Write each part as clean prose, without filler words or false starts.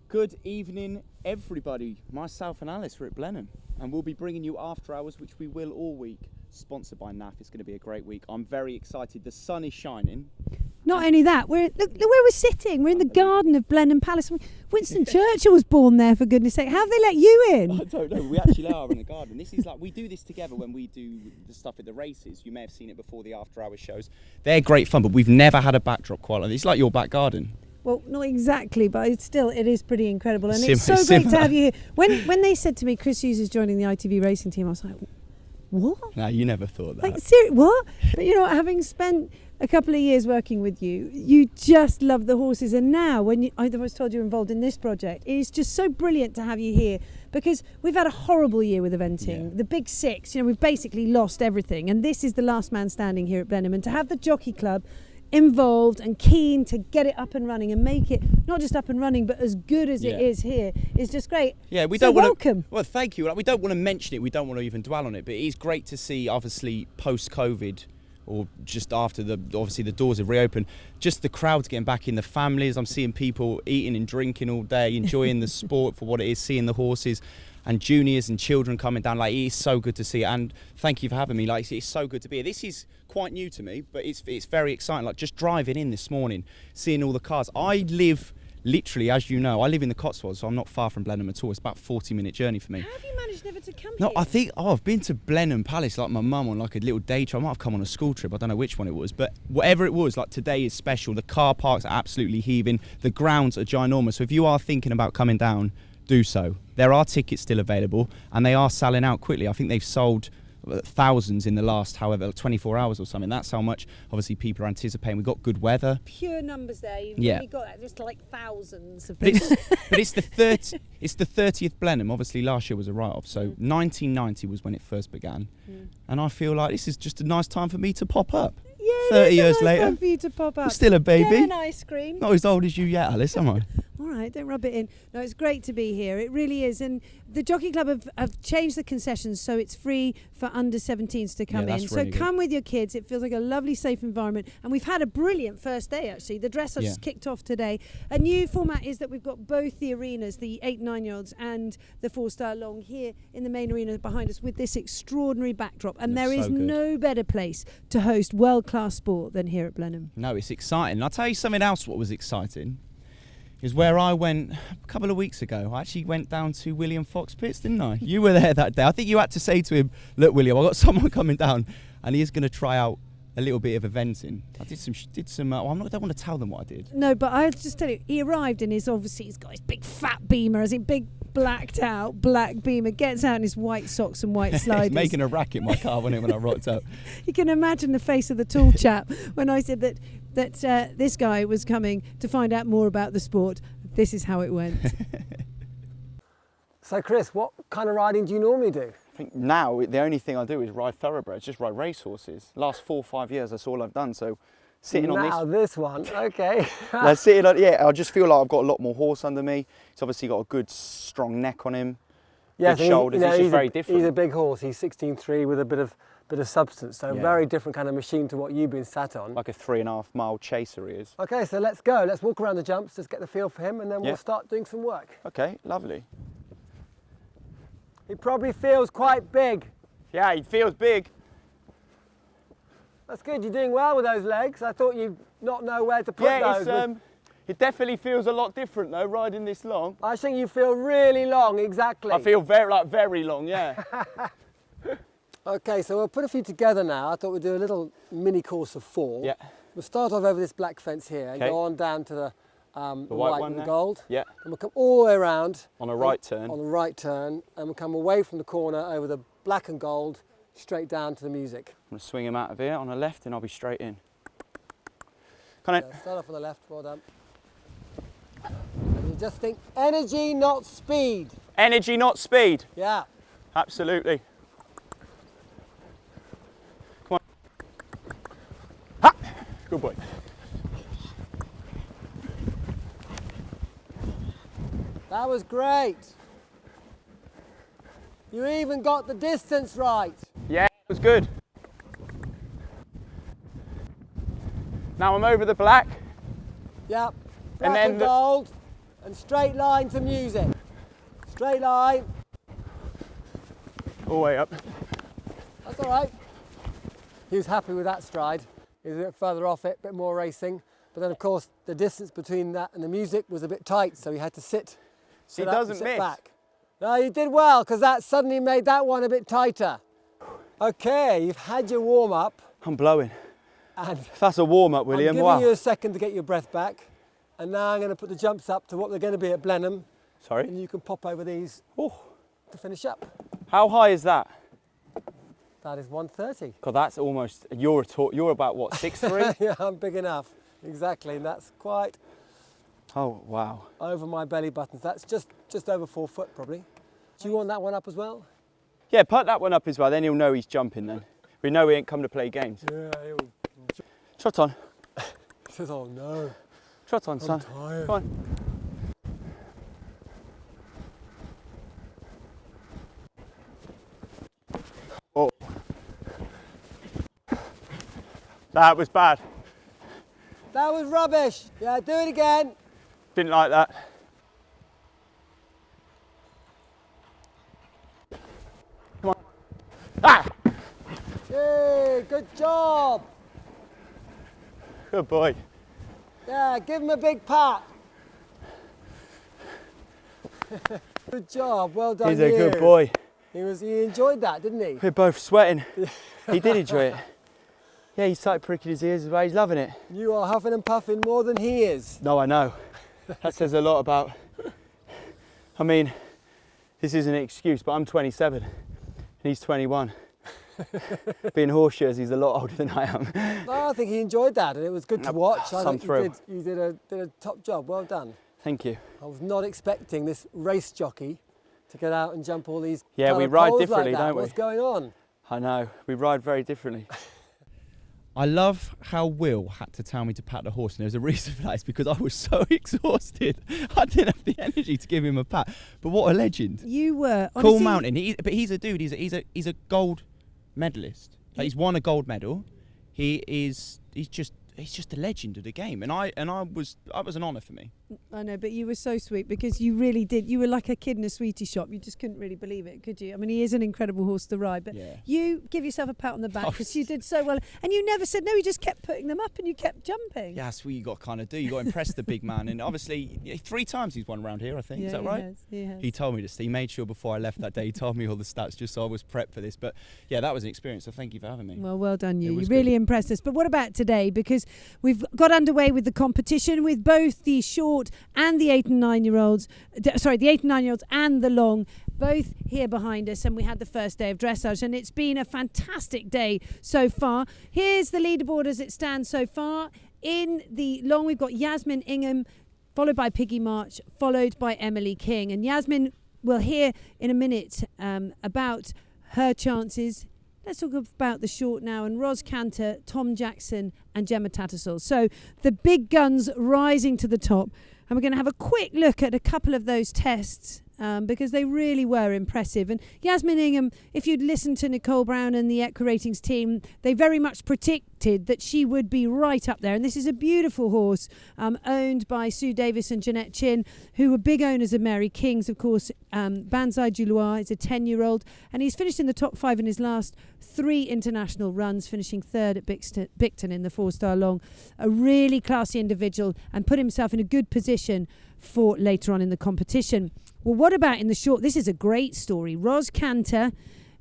Good evening, everybody. Myself and Alice are at Blenheim, and we'll be bringing you After Hours, which we will all week, sponsored by NAF. It's going to be a great week. I'm very excited. The sun is shining. Not only that, look where we're sitting. We're in the garden of Blenheim Palace. Winston Churchill was born there, for goodness sake. How have they let you in? I don't know. We actually are in the garden. This is like, we do this together when we do the stuff at the races. You may have seen it before, the After Hours shows. They're great fun, but we've never had a backdrop quite like this. It's like your back garden. Well, not exactly, but it is pretty incredible. And it's so great to have you here. When they said to me, Chris Hughes is joining the ITV Racing team, I was like, what? No, you never thought that. Like, seriously, what? But you know what, having spent a couple of years working with you, you just love the horses. And now, when I was told you're involved in this project, it is just so brilliant to have you here, because we've had a horrible year with eventing. Yeah. The big six, we've basically lost everything. And this is the last man standing here at Blenheim. And to have the Jockey Club involved and keen to get it up and running and make it not just up and running but as good as it is here is just great. Yeah, we so don't want welcome. Well, thank you. We don't want to mention it. We don't want to even dwell on it. But it is great to see, obviously, post-COVID, or just after the doors have reopened, just the crowds getting back in, the families. I'm seeing people eating and drinking all day, enjoying the sport for what it is, seeing the horses. And juniors and children coming down. Like, it is so good to see it. And thank you for having me. Like, it's so good to be here. This is quite new to me, but it's very exciting. Like, just driving in this morning, seeing all the cars. I live literally, as you know, I live in the Cotswolds, so I'm not far from Blenheim at all. It's about a 40-minute journey for me. How have you managed never to come here? No, I think, I've been to Blenheim Palace, like my mum, on like a little day trip. I might have come on a school trip. I don't know which one it was, but whatever it was, like, today is special. The car parks are absolutely heaving. The grounds are ginormous. So if you are thinking about coming down, do so. There are tickets still available, and they are selling out quickly. I think they've sold thousands in the last 24 hours or something. That's how much obviously people are anticipating. We've got good weather. Pure numbers there. You've really got that, just like thousands of people. But it's the 30th Blenheim. Obviously last year was a write-off, so 1990 was when it first began. And I feel like this is just a nice time for me to pop up. Yeah, 30 years later. Time for you to pop up. I'm still a baby. Get an ice cream. Not as old as you yet, Alice, am I? All right, don't rub it in. No, it's great to be here. It really is. And the Jockey Club have changed the concessions so it's free for under 17s to come in. So come with your kids. It feels like a lovely, safe environment. And we've had a brilliant first day, actually. The dressage just kicked off today. A new format is that we've got both the arenas, the 8 and 9-year-olds and the 4-star long, here in the main arena behind us with this extraordinary backdrop. And there is no better place to host world-class sport than here at Blenheim. No, it's exciting. I'll tell you something else what was exciting. Is where I went a couple of weeks ago. I actually went down to William Fox-Pitt, didn't I? You were there that day. I think you had to say to him, look, William, I've got someone coming down and he is going to try out a little bit of eventing. I did some I don't want to tell them what I did. No, but I'll just tell you, he arrived and he's got his big fat Beamer, as in big blacked out black Beamer, gets out in his white socks and white sliders. He's making a racket, my car, when I rocked up. You can imagine the face of the tall chap when I said that this guy was coming to find out more about the sport. This is how it went. So Chris, what kind of riding do you normally do? I think now the only thing I do is ride thoroughbreds, just ride racehorses. Last 4 or 5 years, that's all I've done. So sitting on this. Now this one, okay. I just feel like I've got a lot more horse under me. He's obviously got a good strong neck on him. Big shoulders. He's just very different. He's a big horse. He's 16.3 with a bit of substance. So very different kind of machine to what you've been sat on. Like a 3.5 mile chaser he is. Okay, so let's go. Let's walk around the jumps, just get the feel for him, and then we'll start doing some work. Okay, lovely. He probably feels quite big. Yeah, he feels big. That's good. You're doing well with those legs. I thought you'd not know where to put those. It definitely feels a lot different though, riding this long. I think you feel really long, exactly. I feel very long, yeah. Okay, so we'll put a few together now. I thought we'd do a little mini course of 4. Yeah. We'll start off over this black fence here and go on down to the white one and the there. gold. Yeah. And we'll come all the way around. On a right turn. On the right turn, and we'll come away from the corner over the black and gold, straight down to the music. I'm going to swing him out of here on the left and I'll be straight in. Start off on the left, well done. And you just think, energy, not speed. Energy, not speed. Yeah. Absolutely. Come on. Ha! Good boy. That was great. You even got the distance right. Yeah, it was good. Now I'm over the black. Yep. And then gold. and straight line to music. Straight line. All the way up. That's all right. He was happy with that stride. He was a bit further off it, a bit more racing. But then, of course, the distance between that and the music was a bit tight, so he had to sit up and sit back. No, you did well, because that suddenly made that one a bit tighter. Okay, you've had your warm-up. I'm blowing. And if that's a warm-up, William, I'm giving you a second to get your breath back. And now I'm going to put the jumps up to what they're going to be at Blenheim. Sorry? And you can pop over these to finish up. How high is that? That is 130. God, that's almost, you're about what, 6'3"? Yeah, I'm big enough. Exactly, and that's quite wow. Over my belly buttons. That's just over 4 foot probably. Do you want that one up as well? Yeah, put that one up as well, then he'll know he's jumping then. We know he ain't come to play games. Yeah, he'll... Trot on. He says, oh no. Trot on, son. Tired. Come on. Oh. That was bad. That was rubbish. Yeah, do it again. Didn't like that. Come on. Ah! Yay, good job. Good boy. Yeah, give him a big pat. Good job, well done. He's a good boy. He enjoyed that, didn't he? We're both sweating. He did enjoy it. Yeah, he started pricking his ears as well. He's loving it. You are huffing and puffing more than he is. No, I know. That says a lot about... I mean, this isn't an excuse, but I'm 27 and he's 21. Being horseshoes, he's a lot older than I am. No, I think he enjoyed that and it was good to watch. I think thrill. you did a top job. Well done. Thank you. I was not expecting this race jockey to get out and jump all these. Yeah, we ride differently, like that. don't we? What's going on? I know. We ride very differently. I love how Will had to tell me to pat the horse, and there was a reason for that. It's because I was so exhausted. I didn't have the energy to give him a pat. But what a legend! You were Cool Mountain. But he's a dude. He's a gold medalist. Like, he's won a gold medal. He's just a legend of the game, and that was an honour for me. I know, but you were so sweet because you really did. You were like a kid in a sweetie shop. You just couldn't really believe it, could you? I mean, he is an incredible horse to ride, but you give yourself a pat on the back because you did so well, and you never said no. You just kept putting them up, and you kept jumping. Yeah, that's what you got to kind of do. You got to impress the big man, and obviously 3 times he's won around here. I think is that right? He has. He told me this. He made sure before I left that day. He told me all the stats just so I was prepped for this. But yeah, that was an experience. So thank you for having me. Well done you. You really impressed us. But what about today? Because we've got underway with the competition with both the short and the 8 and 9 year olds. Sorry, the 8 and 9 year olds and the long, both here behind us, and we had the first day of dressage, and it's been a fantastic day so far. Here's the leaderboard as it stands so far. In the long, we've got Yasmin Ingham, followed by Piggy March, followed by Emily King. And Yasmin, we'll hear in a minute about her chances. Let's talk about the short now, and Roz Canter, Tom Jackson and Gemma Tattersall. So the big guns rising to the top, and we're going to have a quick look at a couple of those tests because they really were impressive. And Yasmin Ingham, if you'd listened to Nicole Brown and the Equa Ratings team, they very much predicted that she would be right up there. And this is a beautiful horse owned by Sue Davis and Jeanette Chin, who were big owners of Mary King's, of course. Banzai Julois is a 10-year-old, and he's finished in the top 5 in his last 3 international runs, finishing 3rd at Bicton in the 4-star long. A really classy individual, and put himself in a good position for later on in the competition. Well, what about in the short? This is a great story. Roz Canter,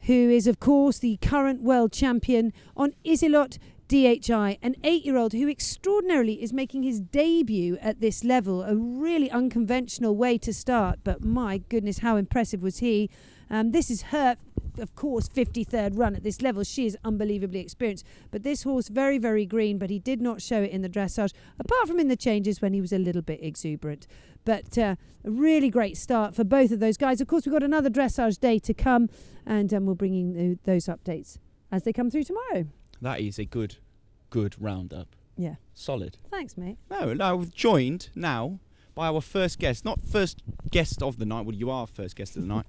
who is, of course, the current world champion on Isilot DHI, an 8-year-old who extraordinarily is making his debut at this level. A really unconventional way to start, but my goodness, how impressive was he. This is her, of course, 53rd run at this level. She is unbelievably experienced, but this horse very, very green, but he did not show it in the dressage, apart from in the changes when he was a little bit exuberant. But a really great start for both of those guys. Of course, we've got another dressage day to come, and we'll bring in those updates as they come through tomorrow. That is a good roundup. Yeah. Solid. Thanks, mate. No, we're joined now by our first guest. Not first guest of the night. Well, you are first guest of the night,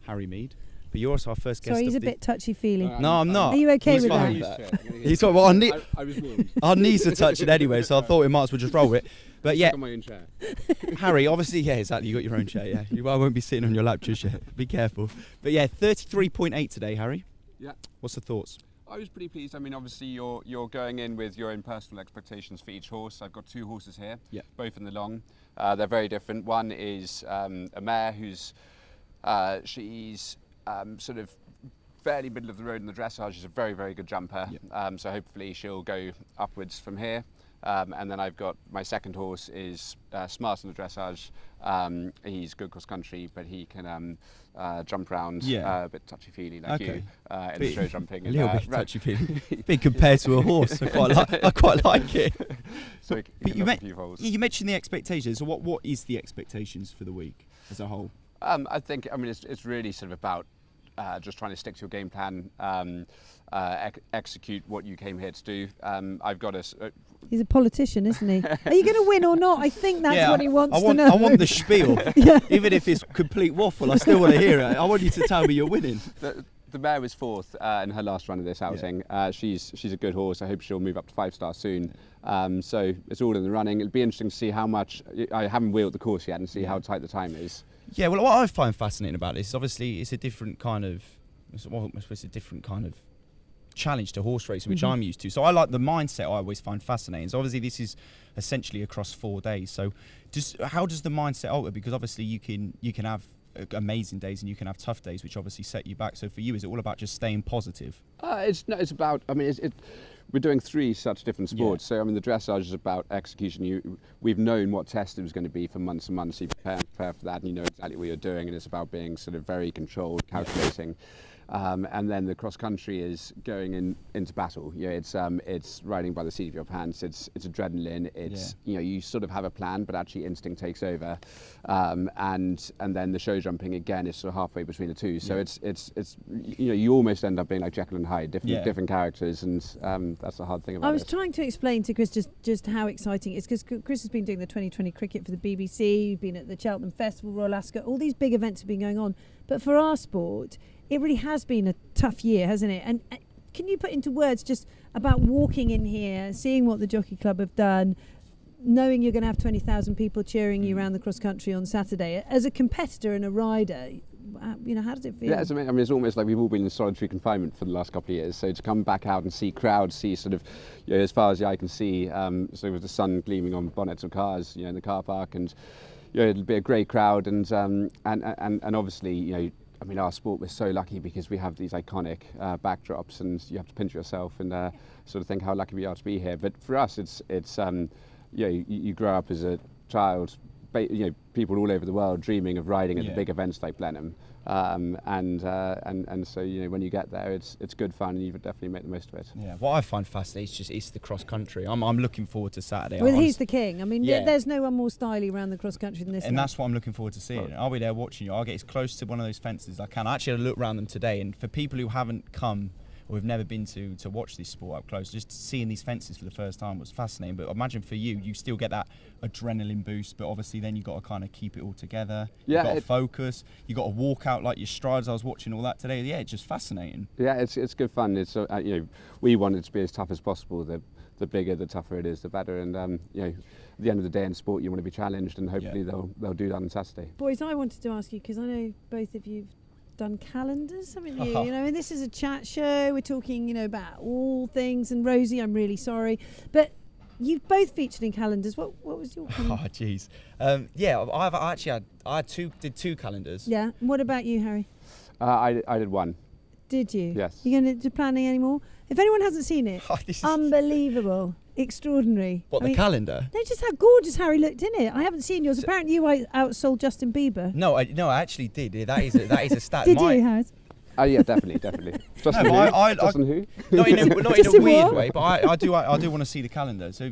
Harry Meade. But you're also our first guest. Sorry, he's a bit touchy-feely. No, I'm not. Are you okay with that? He's fine. Well, I was warned. our knees are touching anyway, so I thought we might as well just roll it. But yeah, got my own chair. Harry, obviously, yeah, exactly. You got your own chair. Yeah, I won't be sitting on your lap just yet. Be careful. But yeah, 33.8 today, Harry. Yeah. What's the thoughts? I was pretty pleased. I mean, obviously, you're going in with your own personal expectations for each horse. I've got 2 horses here, both in the long. They're very different. One is a mare who's she's sort of fairly middle of the road in the dressage. She's a very, very good jumper. So hopefully she'll go upwards from here. And then I've got my second horse is smart in the dressage. He's good cross country, but he can jump round a bit touchy-feely like you in the show jumping. A little bit touchy-feely. Big compared to a horse. I quite like it. So but you mentioned the expectations. So what is the expectations for the week as a whole? I think, I mean, it's really sort of about just trying to stick to your game plan, execute what you came here to do. I've got He's a politician, isn't he? Are you going to win or not? I think that's what he wants to know. I want the spiel. Even if it's complete waffle, I still want to hear it. I want you to tell me you're winning. The mare was 4th in her last run of this outing. She's a good horse. I hope she'll move up to 5-star soon. So it's all in the running. It'll be interesting to see how much. I haven't wheeled the course yet and see how tight the time is. Yeah, well, what I find fascinating about this is obviously it's a different kind of challenge to horse racing, which I'm used to. So I like the mindset. I always find fascinating. So obviously this is essentially across 4 days. So how does the mindset alter? Because obviously you can have amazing days and you can have tough days, which obviously set you back. So for you, is it all about just staying positive? It's about. I mean, we're doing 3 such different sports. So I mean, the dressage is about execution. We've known what test it was going to be for months and months. You prepare for that, and you know exactly what you're doing. And it's about being sort of very controlled, calculating. And then the cross country is going into battle. It's riding by the seat of your pants. It's adrenaline. It's you sort of have a plan, but actually instinct takes over. And then the show jumping again is sort of halfway between the two. So it's you almost end up being like Jekyll and Hyde, different characters, and that's the hard thing about it. I was trying to explain to Chris just how exciting it is, because Chris has been doing the 2020 cricket for the BBC, been at the Cheltenham Festival, Royal Ascot. All these big events have been going on, but for our sport, it really has been a tough year, hasn't it? And can you put into words just about walking in here, seeing what the Jockey Club have done, knowing you're going to have 20,000 people cheering you around the cross country on Saturday, as a competitor and a rider? How does it feel? Yeah, I mean, it's almost like we've all been in solitary confinement for the last couple of years. So to come back out and see crowds, see sort of, as far as the eye can see, so with the sun gleaming on bonnets of cars, in the car park, and it'll be a great crowd, and obviously, I mean, our sport, we're so lucky because we have these iconic backdrops, and you have to pinch yourself and sort of think how lucky we are to be here. But for us, it's you grow up as a child, people all over the world dreaming of riding at the big events like Blenheim, and so when you get there, it's good fun, and you definitely make the most of it. Yeah, what I find fascinating is the cross country. I'm looking forward to Saturday. Well, he's the king. I mean, there's no one more stylish around the cross country than this. And that's what I'm looking forward to seeing. I'll be there watching you. I'll get as close to one of those fences as I can. I actually had a look around them today, and for people who haven't come or have never been to watch this sport up close, just seeing these fences for the first time was fascinating. But imagine for you still get that adrenaline boost, but obviously then you've got to kind of keep it all together. You've got to focus. You've got to walk out like your strides. I was watching all that today. Yeah, it's just fascinating. Yeah, it's good fun. It's we want it to be as tough as possible. The bigger, the tougher it is, the better. And at the end of the day in sport, you want to be challenged, and hopefully they'll do that on Saturday. Boys, I wanted to ask you, because I know both of you've done calendars, haven't you? And this is a chat show. We're talking, about all things. And Rosie, I'm really sorry, but you've both featured in calendars. What was your calendar? Oh, jeez. I did 2 calendars. Yeah. And what about you, Harry? I did 1. Did you? Yes. You going to do planning anymore? If anyone hasn't seen it, unbelievable. Extraordinary. What, the calendar? No, just how gorgeous Harry looked in it. I haven't seen yours. Apparently you outsold Justin Bieber. No, I actually did. That is a stat. Did you, Harry? Yeah, definitely. Justin who? Not in a weird way, but I do want to see the calendar. So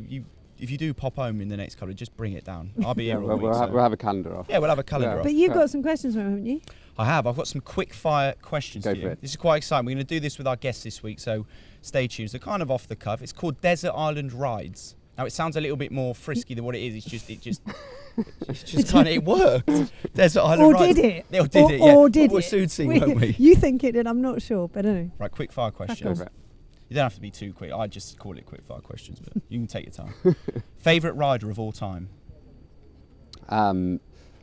if you do pop home in the next couple, just bring it down. I'll be here all week. We'll have a calendar off. Yeah, we'll have a calendar off. But you've got some questions for him, haven't you? I have. I've got some quick fire questions for you. This is quite exciting. We're going to do this with our guests this week, so stay tuned. They're kind of off the cuff. It's called Desert Island Rides. Now it sounds a little bit more frisky than what it is. It's just kind of, it worked. Desert Island Rides. Did it? Or did it? Yeah. We'll soon see, won't we? You think it did? I'm not sure, but I don't know. Right, quick fire questions. You don't have to be too quick. I just call it quick fire questions, but you can take your time. Favourite rider of all time? I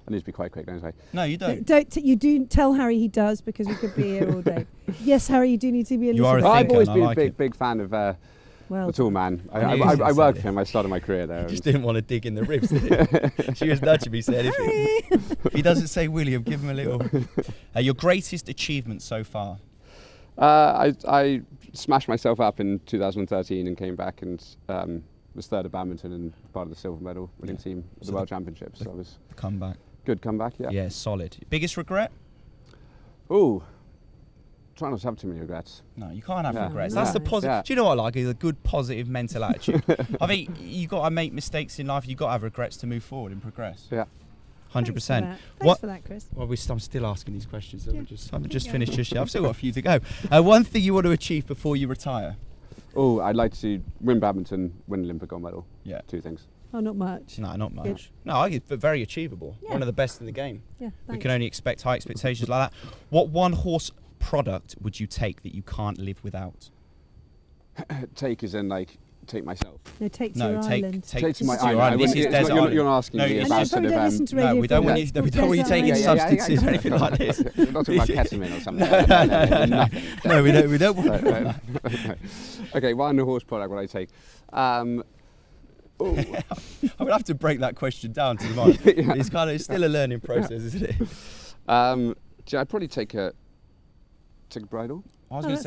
need to be quite quick, don't I? No, you don't. You do tell Harry he does, because we could be here all day. Yes, Harry, you do need to be a little bit. I've always been a big fan of the tall man. I worked for him. I started my career there. You just didn't want to dig in the ribs, did you? She was nudging me, said anything. If he doesn't say William, give him a little. Your greatest achievement so far? I smashed myself up in 2013 and came back and was third at badminton and part of the silver medal winning team at the World Championships. So it was comeback. Good comeback, yeah. Yeah, solid. Biggest regret? Ooh, try not to have too many regrets. No, you can't have regrets. That's the positive. Yeah. Do you know what I like? Is a good positive mental attitude. I think you got to make mistakes in life. You got to have regrets to move forward and progress. Yeah. 100%. Thanks for that, Chris. Well, I'm still asking these questions. So I'm just finished just yet. I've still got a few to go. One thing you want to achieve before you retire? Oh, I'd like to win badminton, win Olympic gold medal. Yeah. 2 things. Oh, not much. No, not much. Good. No, but very achievable. Yeah. One of the best in the game. Yeah, we can only expect high expectations like that. What one horse product would you take that you can't live without? Take as in like take myself. No, take to your island. Take to my island. This is desert island. You're asking me about sort of. No, we don't want you taking substances or anything like this. We're not talking about ketamine or something. No, we don't want. Okay, one horse product would I take? I would have to break that question down to the mind. It's still a learning process, isn't it? I'd probably take a bridle. I was going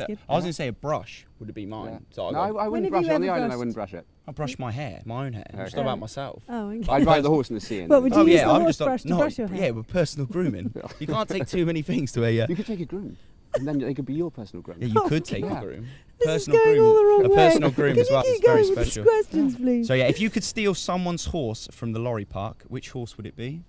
to say a brush would have been mine. Yeah. So I wouldn't brush it on the island. I wouldn't brush it. I brush my hair, my own hair. I'm just about myself. Oh, okay. I'd ride the horse in the sea. But would you use the horse brush to brush your hair? Yeah, with personal grooming. You can't take too many things to a. You could take a groom, and then they could be your personal groom. Yeah, you could take a groom. Personal groom. A personal groom as well. It's very special. Questions, please. So yeah, if you could steal someone's horse from the Lorry Park, which horse would it be?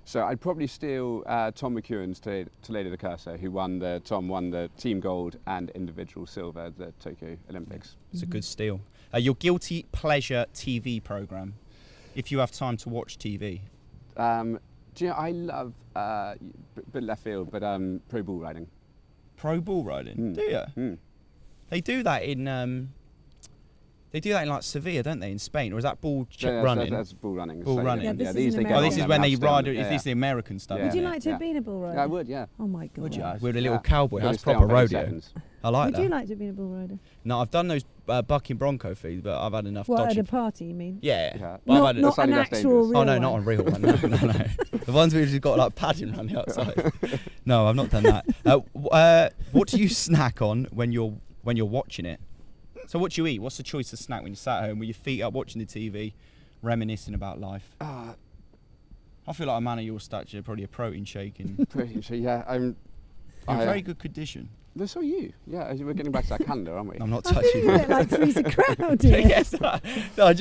So I'd probably steal Tom McEwen's Toledo de Curso, who won the team gold and individual silver at the Tokyo Olympics. It's a good steal. Your guilty pleasure TV program, if you have time to watch TV. Do you know, I love bit left field, but pro bull riding. Pro bull riding? Do you? They do that in. They do that in like Sevilla, don't they, in Spain? Or is that bull running? That's bull running. Bull running. Yeah, this is when they ride. Is this the American stuff? Would you like to have been a bull rider? Yeah, I would. Yeah. Oh my God. Would you? With a little cowboy. That's proper rodeo. I like that. Would you like to have been a bull rider? No, I've done those bucking bronco feeds, but I've had enough. What, at a party, you mean? Yeah. Not an actual real one. Oh no, not a real one. No. The ones where you've got like padding around the outside. No, I've not done that. What do you snack on when you're watching it? So what do you eat? What's the choice of snack when you sat at home with your feet up watching the TV, reminiscing about life? I feel like a man of your stature, probably a protein shake. Protein shake, yeah. You're in very good condition. So are you. Yeah, we're getting back to that calendar, aren't we? I'm not touching you. Like freezer crowd here. Yes. No, I'm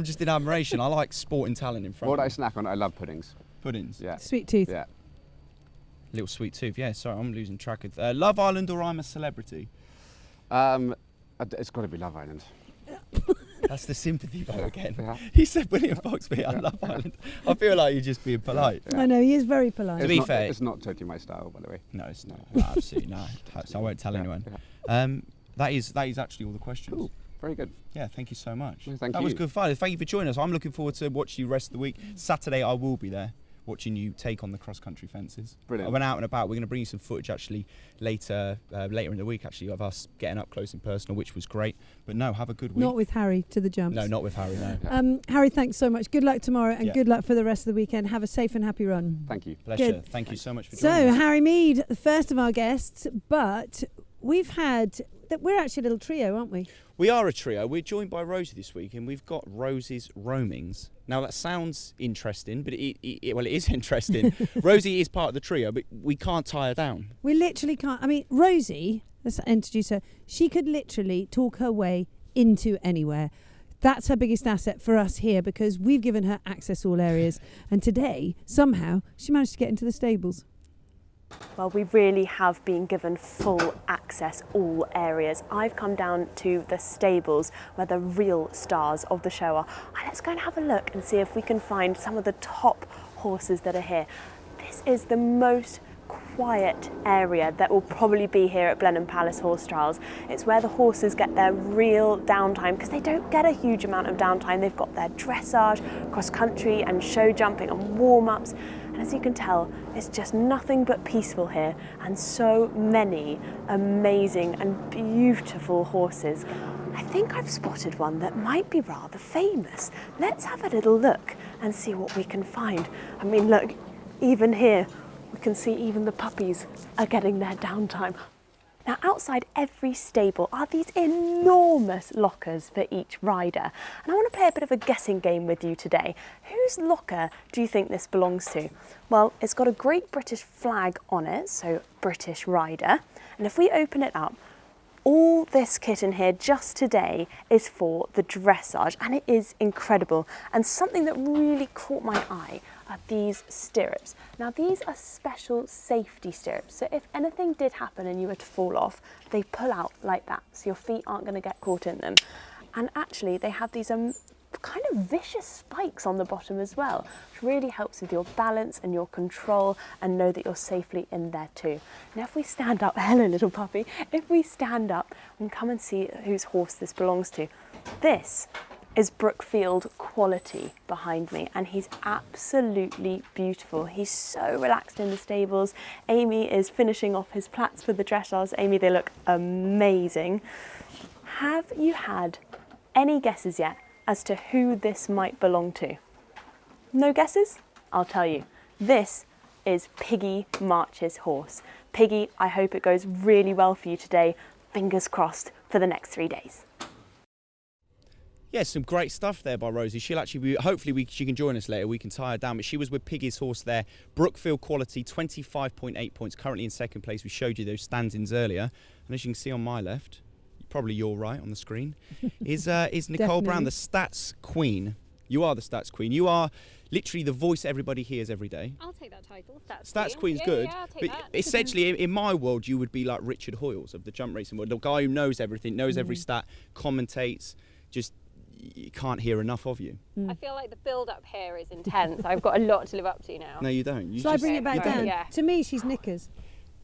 just in admiration. I like sporting talent in front. What I snack on? I love puddings. Puddings? Yeah. Sweet tooth. Yeah. Little sweet tooth. Yeah. Sorry, I'm losing track of. Love Island or I'm a Celebrity? It's got to be Love Island. That's the sympathy vote again. Yeah. He said William Fox-Pitt on Love Island. I feel like you're just being polite. Yeah. I know, he is very polite. To be fair, it's not totally my style, by the way. No, it's not. No, absolutely no. So I won't tell anyone. Yeah. That is actually all the questions. Cool. Very good. Yeah, thank you so much. Well, that was good fun. Thank you for joining us. I'm looking forward to watching you the rest of the week. Saturday I will be there, watching you take on the cross-country fences. Brilliant. I went out and about. We're going to bring you some footage actually later in the week actually of us getting up close and personal, which was great. But no, have a good week. Not with Harry to the jumps. No, not with Harry, no. Harry, thanks so much. Good luck tomorrow and good luck for the rest of the weekend. Have a safe and happy run. Thank you. Pleasure. Thank you so much for joining us. So, Harry Meade, the first of our guests, but we're actually a little trio, aren't we? We are a trio. We're joined by Rosie this week, and we've got Rosie's Roamings. Now, that sounds interesting, but it is interesting. Rosie is part of the trio, but we can't tie her down. We literally can't. I mean, Rosie, let's introduce her, she could literally talk her way into anywhere. That's her biggest asset for us here because we've given her access to all areas. And today, somehow, she managed to get into the stables. Well, we really have been given full access all areas. I've come down to the stables where the real stars of the show are. Let's go and have a look and see if we can find some of the top horses that are here. This is the most quiet area that will probably be here at Blenheim Palace Horse Trials. It's where the horses get their real downtime, because they don't get a huge amount of downtime. They've got their dressage, cross country and show jumping and warm-ups. And as you can tell, it's just nothing but peaceful here, and so many amazing and beautiful horses. I think I've spotted one that might be rather famous. Let's have a little look and see what we can find. I mean, look, even here, we can see even the puppies are getting their downtime. Now, outside every stable are these enormous lockers for each rider. And I want to play a bit of a guessing game with you today. Whose locker do you think this belongs to? Well, it's got a Great British flag on it, so British rider. And if we open it up, all this kit in here just today is for the dressage, and it is incredible. And something that really caught my eye are these stirrups. Now, these are special safety stirrups, so if anything did happen and you were to fall off, they pull out like that, so your feet aren't going to get caught in them. And actually, they have these kind of vicious spikes on the bottom as well, which really helps with your balance and your control, and know that you're safely in there too. Now, if we stand up, hello little puppy, if we stand up and come and see whose horse this belongs to, this is Brookfield Quality behind me, and he's absolutely beautiful. He's so relaxed in the stables. Amy is finishing off his plats for the dressage. Amy, they look amazing. Have you had any guesses yet as to who this might belong to? No guesses? I'll tell you. This is Piggy March's horse. Piggy, I hope it goes really well for you today. Fingers crossed for the next 3 days. Yeah, some great stuff there by Rosie. She'll actually be, hopefully she can join us later. We can tie her down. But she was with Piggy's horse there. Brookfield Quality, 25.8 points, currently in second place. We showed you those stand-ins earlier. And as you can see on my left, probably your right on the screen, is Nicole Brown, the stats queen. You are the stats queen. You are literally the voice everybody hears every day. I'll take that title. Stats queen's good. Yeah, I'll take that. Essentially, in my world, you would be like Richard Hoyles of the jump racing world. The guy who knows everything, knows every stat, commentates, just you can't hear enough of you. I feel like the build-up here is intense. I've got a lot to live up to now. No, you don't. Shall I bring it back down? Yeah. To me, she's Knickers.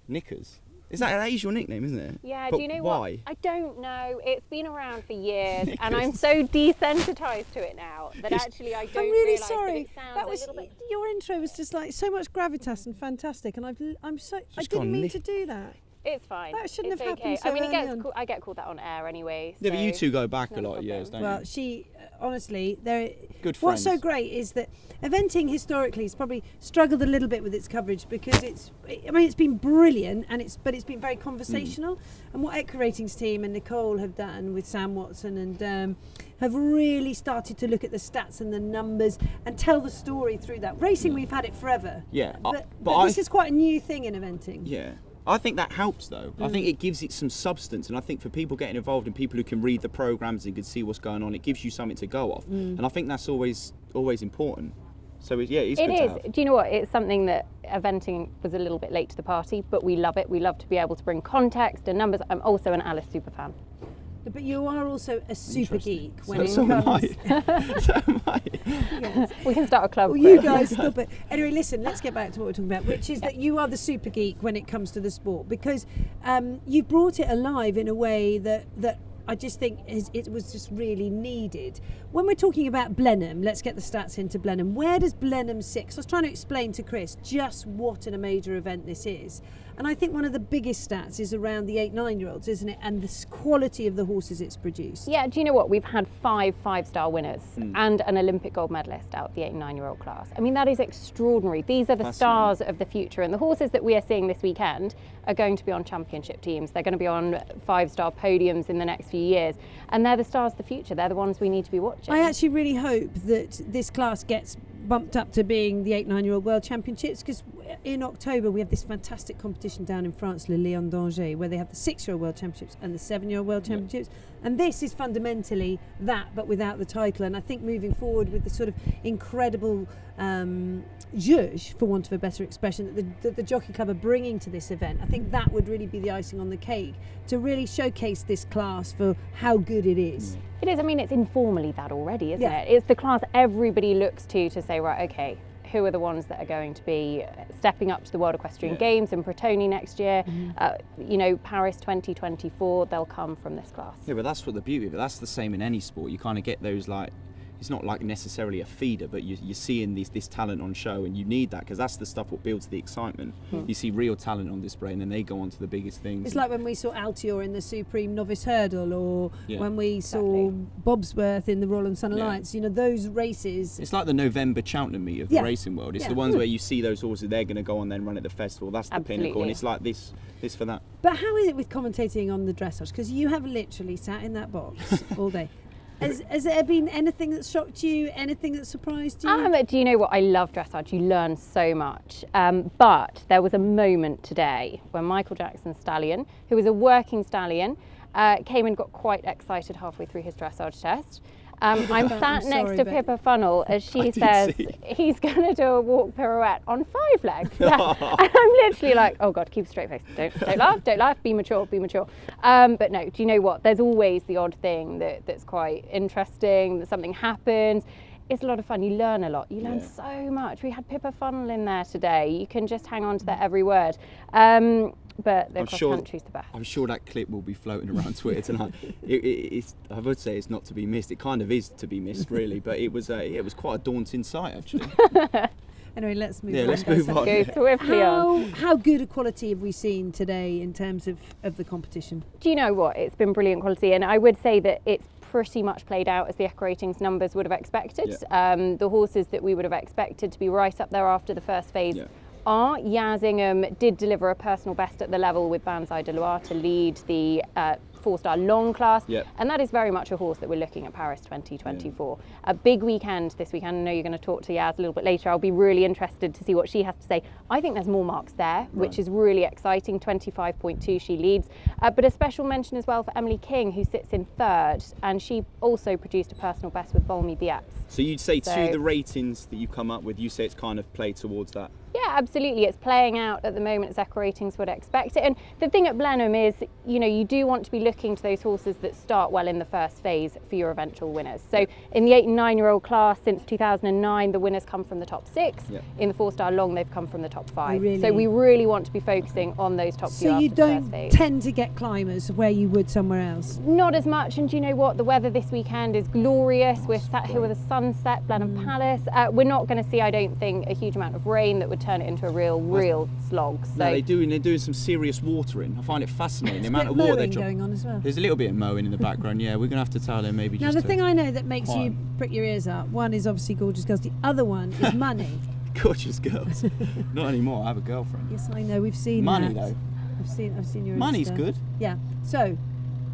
Knickers? That is your nickname, isn't it? Yeah, but do you know why? what? I don't know. It's been around for years, and I'm so desensitised to it now that actually I don't I'm really realise sorry. that it sounds That was, a little bit... your intro was just like so much gravitas and fantastic, and I didn't mean to do that. It's fine. That shouldn't it's have okay. happened so I mean, early I get called that on air anyway. Yeah, but you two go back it's a not lot of years, don't Well, you? she, honestly, they're Good what's so friends. great is that eventing historically has probably struggled a little bit with its coverage because it's been brilliant, but it's been very conversational. And what Echo Ratings team and Nicole have done with Sam Watson and have really started to look at the stats and the numbers and tell the story through that. Racing, we've had it forever. Yeah, but this is quite a new thing in eventing. Yeah. I think that helps though. I think it gives it some substance, and I think for people getting involved and people who can read the programmes and can see what's going on, it gives you something to go off. And I think that's always important. So it's good to have. Do you know what? It's something that eventing was a little bit late to the party, but we love it. We love to be able to bring context and numbers. I'm also an Alice super fan. But you are also a super geek when it so comes. So am I. Yes. We can start a club. Well, you guys stop it. Anyway, listen, let's get back to what we're talking about, which is that you are the super geek when it comes to the sport, because you've brought it alive in a way that I just think it was just really needed. When we're talking about Blenheim, let's get the stats into Blenheim. Where does Blenheim sit? 'Cause I was trying to explain to Chris just what a major event this is. And I think one of the biggest stats is around the 8-9-year-olds, isn't it? And the quality of the horses it's produced. Yeah, do you know what? We've had 5 5-star winners and an Olympic gold medalist out of the 8 and 9-year-old class. I mean, that is extraordinary. These are the stars of the future, and the horses that we are seeing this weekend are going to be on championship teams. They're going to be on 5-star podiums in the next few years, and they're the stars of the future. They're the ones we need to be watching. I actually really hope that this class gets bumped up to being the 8-9-year-old World Championships, because in October we have this fantastic competition down in France, Le Lion d'Angers, where they have the 6-year-old World Championships and the 7-year-old World Championships, and this is fundamentally that but without the title. And I think moving forward with the sort of incredible zhuzh, for want of a better expression, that the Jockey Club are bringing to this event, I think that would really be the icing on the cake to really showcase this class for how good it is. It is. I mean, it's informally that already, isn't it? It's the class everybody looks to say, right, okay, who are the ones that are going to be stepping up to the World Equestrian Games in Bretoni next year. You know, Paris 2024, they'll come from this class. Yeah, but that's what the beauty of it. That's the same in any sport. You kind of get those, like, it's not like necessarily a feeder, but you're seeing this talent on show, and you need that because that's the stuff what builds the excitement. You see real talent on display, and then they go on to the biggest things. It's like when we saw Altior in the Supreme Novice Hurdle, or when we saw Bobsworth in the Royal and Sun Alliance. You know, those races. It's like the November Cheltenham meet of the racing world. It's the ones where you see those horses, they're going to go on then run at the festival. That's the pinnacle, and it's like this for that. But how is it with commentating on the dressage? Because you have literally sat in that box all day. Has there been anything that shocked you, anything that surprised you? Do you know what? I love dressage. You learn so much. But there was a moment today when Michael Jackson's stallion, who was a working stallion, came and got quite excited halfway through his dressage test. I'm sat next to Pippa Funnel as she says he's going to do a walk pirouette on 5 legs. And I'm literally like, oh God, keep a straight face. Don't laugh, be mature. But no, do you know what? There's always the odd thing that's quite interesting, that something happens. It's a lot of fun. You learn a lot. You learn so much. We had Pippa Funnel in there today. You can just hang on to their every word. But the cross country's the best. I'm sure that clip will be floating around Twitter tonight. I would say it's not to be missed. It kind of is to be missed, really. But it was quite a daunting sight, actually. Anyway, let's move on. Yeah, let's move on. Go swiftly on. How good a quality have we seen today in terms of the competition? Do you know what? It's been brilliant quality, and I would say that it's pretty much played out as the Echo Ratings numbers would have expected. The horses that we would have expected to be right up there after the first phase are. Yazingham did deliver a personal best at the level with Banzai de Loire to lead the 4-star long class, and that is very much a horse that we're looking at Paris 2024. A big weekend this weekend. I know you're going to talk to Yaz a little bit later. I'll be really interested to see what she has to say. I think there's more marks there, which is really exciting. 25.2 she leads, but a special mention as well for Emily King, who sits in 3rd, and she also produced a personal best with Volmy Dieppe. So you'd say to the ratings that you come up with, you say it's kind of played towards that? Yeah, absolutely. It's playing out at the moment as Echo Ratings would expect it. And the thing at Blenheim is, you know, you do want to be looking to those horses that start well in the first phase for your eventual winners. So in the 8 and 9-year-old class since 2009, the winners come from the top 6. In the 4-star long, they've come from the top 5. Really? So we really want to be focusing on those top few. So you don't tend to get climbers where you would somewhere else? Not as much. And do you know what? The weather this weekend is glorious. We're sat here with a sunset, Blenheim Palace. We're not going to see, I don't think, a huge amount of rain that would turn it into a real slog. So no, they're doing some serious watering. I find it fascinating the amount of water they're going on as well. There's a little bit of mowing in the background. Yeah, we're gonna have to tell him maybe. Now the thing I know that makes you prick your ears up. One is obviously Gorgeous Girls. The other one is money. Gorgeous Girls. Not anymore. I have a girlfriend. Yes, I know. We've seen money that. though. I've seen your. Money's Insta. good. Yeah. So,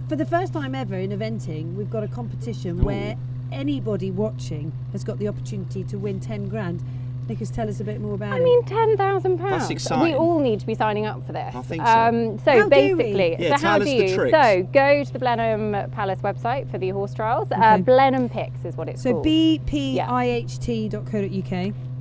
for the first time ever in eventing, we've got a competition where anybody watching has got the opportunity to win 10 grand. Nicholas, tell us a bit more about it. I mean, £10,000. That's exciting. We all need to be signing up for this. I think so. So basically, how do you? So go to the Blenheim Palace website for the horse trials. Blenheim Picks is what it's called. So bpiht.co.uk.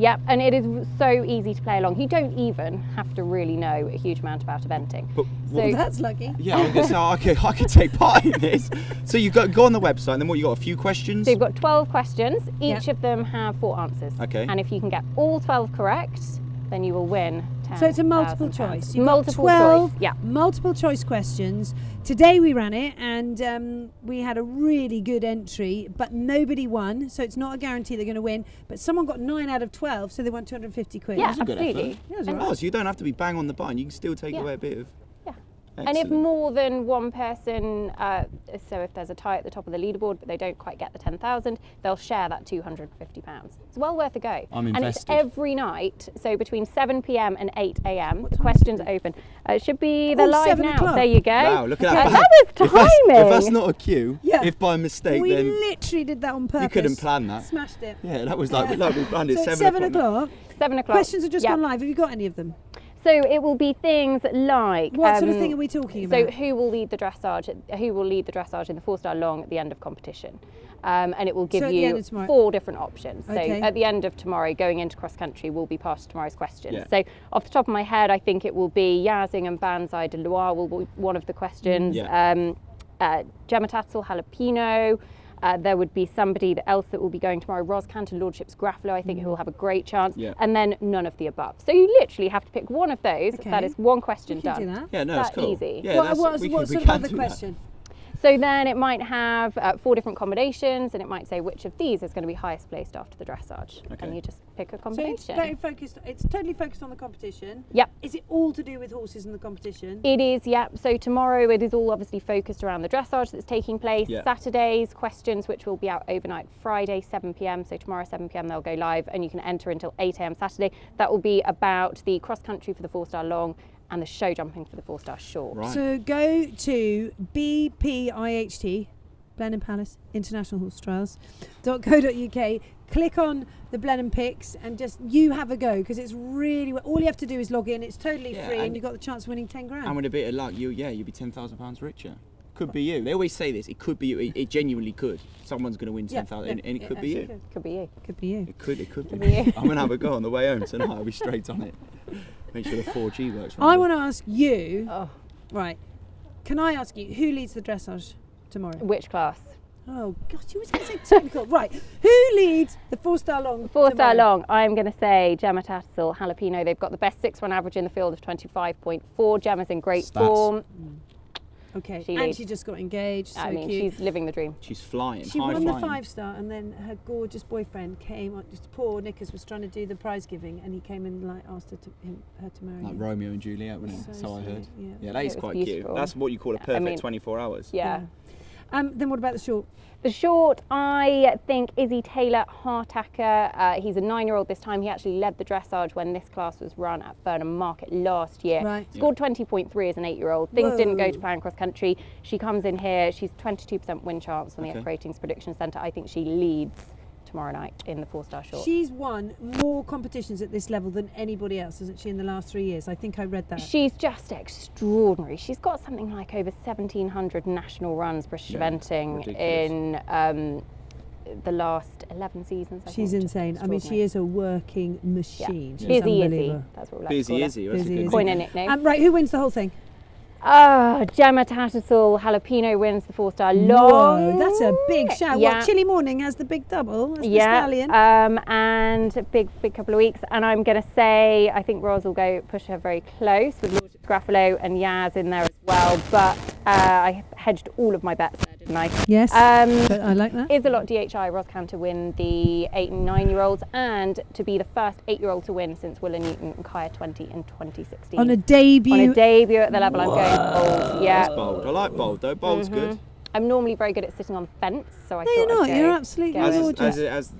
Yep, and it is so easy to play along. You don't even have to really know a huge amount about eventing. Well, that's lucky. Yeah, I was going to say, I could take part in this. So you go on the website, and then what, you got a few questions? So you've got 12 questions. Each of them have 4 answers. Okay. And if you can get all 12 correct, then you will win. So it's a multiple choice. You've multiple choice. Yeah. Multiple choice questions. Today we ran it and we had a really good entry, but nobody won. So it's not a guarantee they're going to win. But someone got 9 out of 12, so they won 250 quid. Yeah, That's a good absolutely. effort. Yeah, and so you don't have to be bang on the button. You can still take away a bit of. Excellent. And if more than one person, so if there's a tie at the top of the leaderboard, but they don't quite get the 10,000, they'll share that £250. It's well worth a go. I'm invested. And it's every night, so between 7 p.m. and 8 a.m. The questions are open. It should be live 7 now. o'clock. There you go. Wow, look at that. That was timing. If that's not a cue, if by mistake, we then literally did that on purpose. you couldn't plan that. Smashed it. Yeah, that was like we planned it. So 7 o'clock. 7 o'clock. Questions have just gone live. Have you got any of them? So it will be things like what sort of thing are we talking about? So who will lead the dressage? Who will lead the dressage in the 4-star long at the end of competition? And it will give you 4 different options. Okay. So at the end of tomorrow, going into cross country, will be part of tomorrow's questions. Yeah. So off the top of my head, I think it will be Yazingham and Banzai de Loire will be one of the questions. Yeah. Gemma Tatzel, Jalapeno. There would be somebody else that will be going tomorrow, Roz Canter, Lordship's Graffalo, I think, who will have a great chance, and then none of the above. So you literally have to pick one of those. That is one question done. Do that. Yeah, no, it's cool. Easy. Yeah, what sort of other question? So then it might have 4 different combinations, and it might say which of these is going to be highest placed after the dressage. And you just pick a combination. So it's very focused. It's totally focused on the competition. Yep. Is it all to do with horses and the competition? It is, yeah. So tomorrow it is all obviously focused around the dressage that's taking place. Saturday's questions, which will be out overnight. Friday 7 p.m. So tomorrow 7 p.m. they'll go live, and you can enter until 8 a.m. Saturday. That will be about the cross country for the 4-star long and the show jumping for the 4-star short. Right. So go to BPIHT, Blenheim Palace International Horse Trials.co.uk, click on the Blenheim picks and just you have a go, because it's really, all you have to do is log in, it's totally free, and you've got the chance of winning 10 grand. And with a bit of luck, you'll be £10,000 richer. Could be you. They always say this, it could be you, it genuinely could. Someone's going to win 10,000 and it could be you. Could be you. Could be you. It could be you. I'm going to have a go on the way home tonight, I'll be straight on it. Make sure the 4G works. I want to ask you, right, can I ask you, who leads the dressage tomorrow? Which class? Oh, God, you always going to say technical. Right, who leads the 4-star long? 4-star long, I'm going to say Gemma Tattersall, Jalapeno. They've got the best 6-run average in the field of 25.4. Gemma's in great form. Okay, she just got engaged. So cute. She's living the dream. She's flying. She won the 5-star, and then her gorgeous boyfriend came. Just poor Nicholas was trying to do the prize giving, and he came and asked her to marry like him. Romeo and Juliet, wasn't it? So I heard. Yeah, that is quite beautiful. Cute. That's what you call a perfect 24 hours. Yeah. Then what about the short? The short, I think Izzy Taylor, Hartacker. He's a 9-year-old this time. He actually led the dressage when this class was run at Burnham Market last year. Right. Scored 20.3 as an 8-year-old. Things didn't go to plan cross country. She comes in here. She's 22% win chance on the Eck Ratings Prediction Centre. I think she leads tomorrow night in the 4-star short. She's won more competitions at this level than anybody else, hasn't she, in the last 3 years? I think I read that. She's just extraordinary. She's got something like over 1,700 national runs British eventing in the last 11 seasons. She's insane. I mean, she is a working machine. Yeah. Busy Izzy. That's what we like Busy to call Izzy. her. That's a good Coin a nickname. Right, who wins the whole thing? Gemma Tattersall, Jalapeno wins the 4-star long. Whoa, that's a big shout. What, Chilly Morning has the big double as the stallion? And a big couple of weeks. And I'm going to say, I think Roz will go push her very close with Lordship's Graffalo and Yaz in there as well. But I hedged all of my bets there, didn't I? Yes, but I like that. Is a lot DHI, Roz Canter win the 8 and 9-year-olds, and to be the first 8-year-old to win since Willa Newton and Kaya 20 in 2016. On a debut? On a debut at the level I'm going bold. Yeah. That's bold. I like bold though. Bold's good. I'm normally very good at sitting on the fence, so I thought you're not. I'd go, you're absolutely gorgeous. As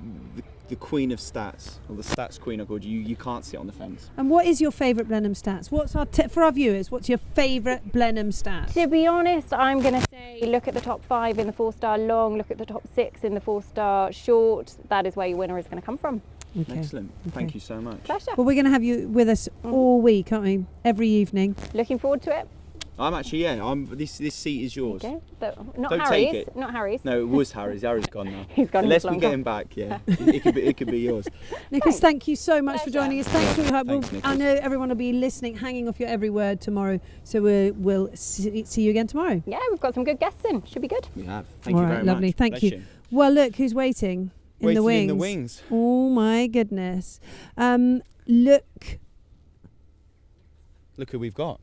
the queen of stats, or the stats queen, I called you. You can't sit on the fence. And what is your favourite Blenheim stats? What's our for our viewers? What's your favourite Blenheim stats? To be honest, I'm going to say look at the top 5 in the 4-star long, look at the top 6 in the 4-star short. That is where your winner is going to come from. Okay. Excellent. Thank you so much. Pleasure. Well, we're going to have you with us all week, aren't we? Every evening. Looking forward to it. I'm actually, this seat is yours. Okay. Not Don't Harry's. take it. Not Harry's. No, it was Harry's. Harry's gone now. He's gone. Unless we get him back, it could be yours. Nicholas, thank you so much for joining us. Thanks for your help. Thanks, I know everyone will be listening, hanging off your every word tomorrow. So we'll see you again tomorrow. Yeah, we've got some good guests in. Should be good. We have. Thank you very much. Lovely. Thank you. Well, look who's waiting in the wings. In the wings. Oh my goodness. Look who we've got.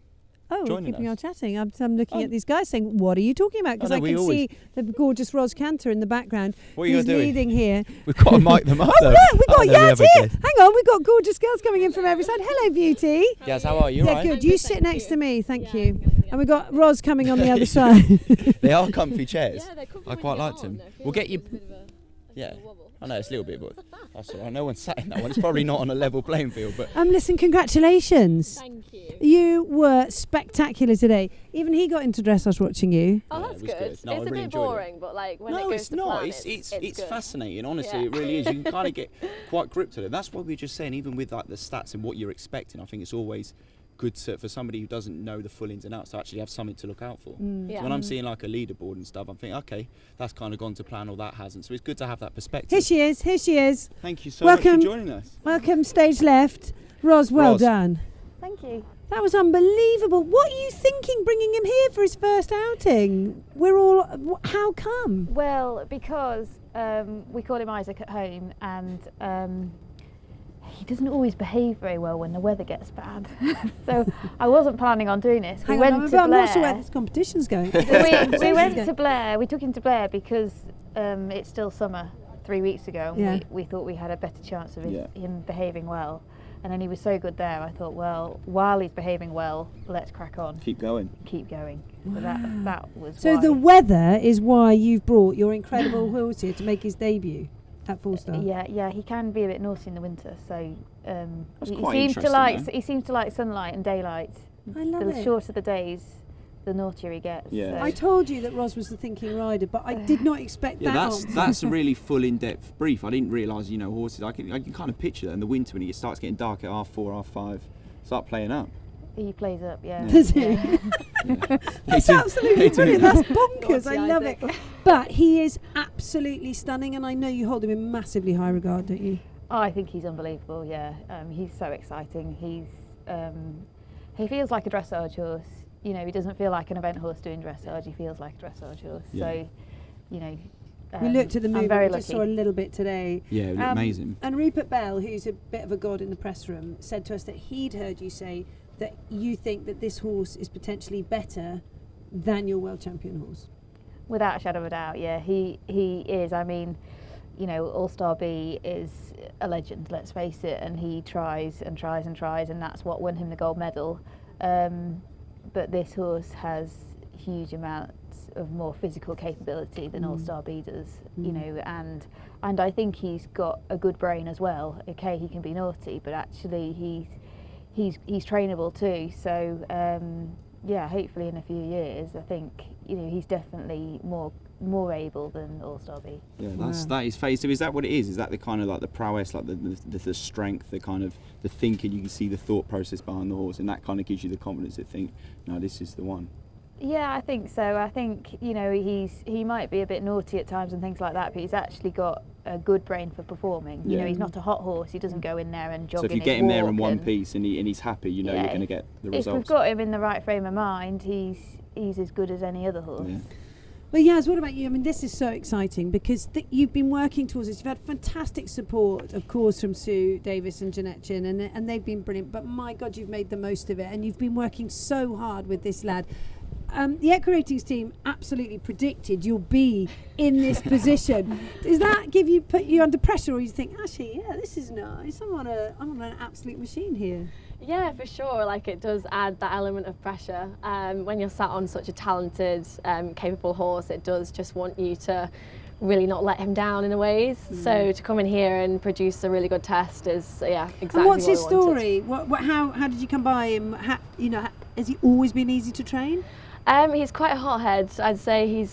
Oh, we're keeping on chatting. I'm looking at these guys saying, what are you talking about? Because I can see the gorgeous Roz Canter in the background. What are you doing? Leading here. We've got to mic them up. Oh, look, we've got Yaz here. Hang on, we've got gorgeous girls coming in from every side. Hello, beauty. Yaz, how are you? Yeah, good. You sit next to me. Thank you. And we've got Roz coming on the other side. They are comfy chairs. Yeah, they're comfy. I quite liked them. We'll get you. Yeah. I know it's a little bit, but that's all right. No one sat in that one. It's probably not on a level playing field, but. Listen, congratulations. Thank you. You were spectacular today. Even he got into dressage watching you. Oh, that's good. No, it's a bit boring, but like when it goes to plan, it's fascinating. Honestly, it really is. You can kind of get quite gripped with it. That's what we were just saying. Even with like the stats and what you're expecting, I think it's always good for somebody who doesn't know the full ins and outs to actually have something to look out for. So when I'm seeing like a leaderboard and stuff, I'm thinking, okay, that's kind of gone to plan or that hasn't. So it's good to have that perspective. Here she is. Thank you so much for joining us. Welcome, stage left. Roz, well done. Thank you. That was unbelievable. What are you thinking bringing him here for his first outing? How come? Well, because we call him Isaac at home, and he doesn't always behave very well when the weather gets bad. So I wasn't planning on doing this. I'm not sure where this competition's going. we went to Blair. We took him to Blair because it's still summer 3 weeks ago, and we thought we had a better chance of him behaving well. And then he was so good there, I thought, well, while he's behaving well, let's crack on. Keep going. Wow. So that was So why. the weather is why you've brought your incredible horse here to make his debut at 4-star. Yeah, he can be a bit naughty in the winter, so he seems to like sunlight and daylight. I love it. The shorter the days, the naughtier he gets. Yeah. So. I told you that Roz was the thinking rider, but I did not expect that. That's a really full, in-depth brief. I didn't realise, horses. I can kind of picture that in the winter when it starts getting dark at 4:30, 5:30. Start playing up. He plays up, yeah. Does he? Yeah. That's absolutely brilliant. That's bonkers. I love it. But he is absolutely stunning, and I know you hold him in massively high regard, don't you? Oh, I think he's unbelievable. Yeah, he's so exciting. He feels like a dressage horse. He doesn't feel like an event horse doing dressage. He feels like a dressage horse. Yeah. So, we looked at the movie. We just saw a little bit today. Yeah, it looked amazing. And Rupert Bell, who's a bit of a god in the press room, said to us that he'd heard you say that you think that this horse is potentially better than your world champion horse. Without a shadow of a doubt, yeah, he is. I mean, All Star B is a legend. Let's face it, and he tries and tries and tries, and that's what won him the gold medal. But this horse has huge amounts of more physical capability than All Star B does, and I think he's got a good brain as well. Okay, he can be naughty, but actually he's trainable too. So hopefully in a few years, I think he's definitely more able than All Star B. Yeah, that is phase. So is that what it is? Is that the kind of like the prowess, like the strength, the kind of the thinking? You can see the thought process behind the horse, and that kind of gives you the confidence to think, no, this is the one. Yeah, I think so. I think he might be a bit naughty at times and things like that, but he's actually got a good brain for performing. He's not a hot horse. He doesn't go in there and jog. So if you get him there in one piece and he's happy, you're going to get the results. If we've got him in the right frame of mind, he's as good as any other horse. Yeah. Well, Yaz, what about you? I mean, this is so exciting because you've been working towards this. You've had fantastic support, of course, from Sue Davis and Jeanette Chin, and they've been brilliant. But my God, you've made the most of it, and you've been working so hard with this lad. The Echo Ratings team absolutely predicted you'll be in this position. Does that put you under pressure, or you think, actually, yeah, this is nice. I'm on an absolute machine here. Yeah, for sure. Like, it does add that element of pressure. When you're sat on such a talented, capable horse, it does just want you to really not let him down in a ways. So to come in here and produce a really good test is, exactly. And what's his what story? How did you come by him? Has he always been easy to train? He's quite a hothead. I'd say he's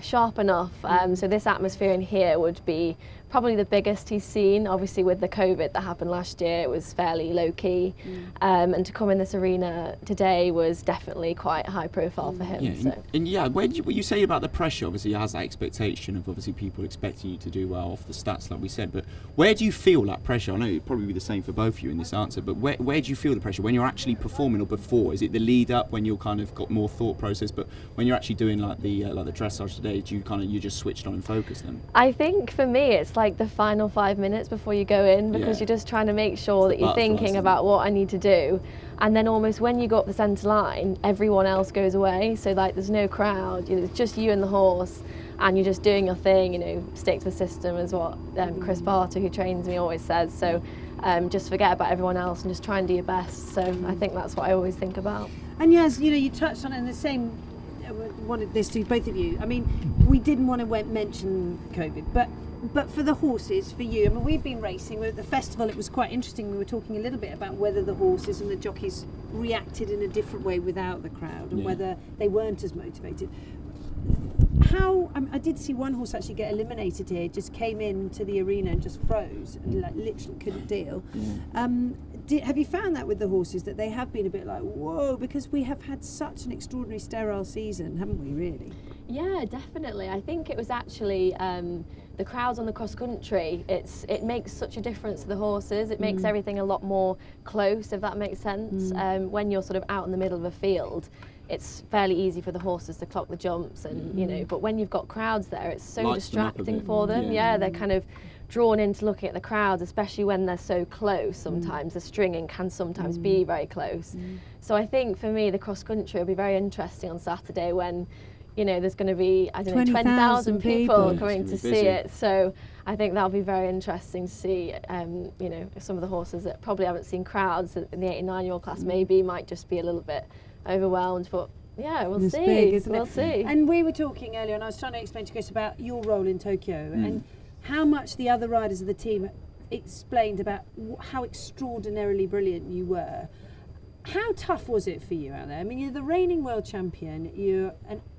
sharp enough. So this atmosphere in here would be probably the biggest he's seen. Obviously with the COVID that happened last year, it was fairly low key. And to come in this arena today was definitely quite high profile for him. Yeah, where did you say about the pressure? Obviously he has that expectation of obviously people expecting you to do well off the stats like we said, but where do you feel that pressure? I know it'd probably be the same for both of you in this answer, but where do you feel the pressure when you're actually performing or before? Is it the lead up when you're kind of got more thought process, but when you're actually doing like the dressage today, do you just switched on and focused then? I think for me it's like the final 5 minutes before you go in, because you're just trying to make sure that you're thinking about what I need to do, and then almost when you go up the centre line everyone else goes away, so like there's no crowd, it's just you and the horse and you're just doing your thing, stick to the system is what Chris Barter, who trains me, always says. So just forget about everyone else and just try and do your best. So I think that's what I always think about. And yes, you touched on it in the same, I wanted this to both of you. I mean, we didn't want to mention COVID, but for the horses, for you, I mean, we've been racing. We were at the festival. It was quite interesting. We were talking a little bit about whether the horses and the jockeys reacted in a different way without the crowd, and whether they weren't as motivated. I did see one horse actually get eliminated here. Just came into the arena and just froze and literally couldn't deal. Have you found that with the horses, that they have been a bit like, whoa, because we have had such an extraordinary sterile season, haven't we, really? Yeah, definitely. I think it was actually the crowds on the cross country. It makes such a difference to the horses. It makes everything a lot more close, if that makes sense. When you're sort of out in the middle of a field, it's fairly easy for the horses to clock the jumps, and you know. But when you've got crowds there, it's so distracting for them. Yeah, they're kind of drawn into looking at the crowds, especially when they're so close. Sometimes the stringing can sometimes be very close. So I think for me, the cross country will be very interesting on Saturday when, you know, there's going to be, I don't know, 20,000 people coming to see it. So I think that'll be very interesting to see, you know, some of the horses that probably haven't seen crowds in the 8 and 9-year-old class maybe might just be a little bit overwhelmed, but yeah, we'll see. Big, isn't we'll it? see. And we were talking earlier, and I was trying to explain to Chris about your role in Tokyo and how much the other riders of the team explained about how extraordinarily brilliant you were. How tough was it for you out there? I mean, you're the reigning world champion,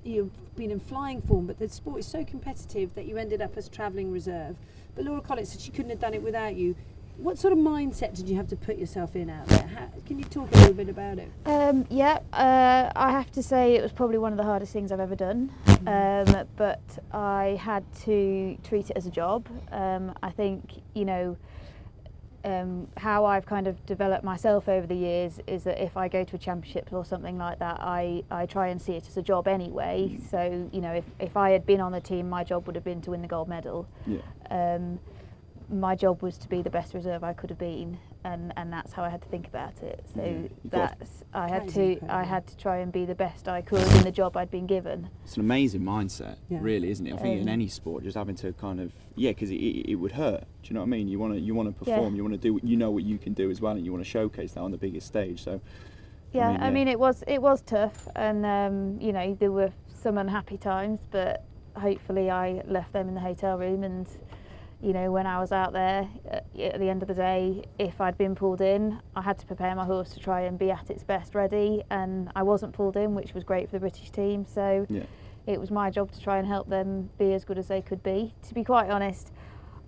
you've been in flying form, but the sport is so competitive that you ended up as travelling reserve. But Laura Collett said she couldn't have done it without you. What sort of mindset did you have to put yourself in out there? Can you talk a little bit about it? I have to say it was probably one of the hardest things I've ever done, but I had to treat it as a job. I think, you know, how I've kind of developed myself over the years is that if I go to a championship or something like that, I try and see it as a job anyway. So, you know, if I had been on the team, my job would have been to win the gold medal. My job was to be the best reserve I could have been, and that's how I had to think about it. So I had to try and be the best I could in the job I'd been given. It's an amazing mindset, really, isn't it? I think in any sport, just having to kind of because it would hurt. Do you know what I mean? You want to perform, you want to do what you know what you can do as well, and you want to showcase that on the biggest stage. So I mean it was tough, and you know, there were some unhappy times, but hopefully I left them in the hotel room. And you know, when I was out there, at the end of the day, if I'd been pulled in, I had to prepare my horse to try and be at its best ready, and I wasn't pulled in, which was great for the British team. So it was my job to try and help them be as good as they could be. To be quite honest,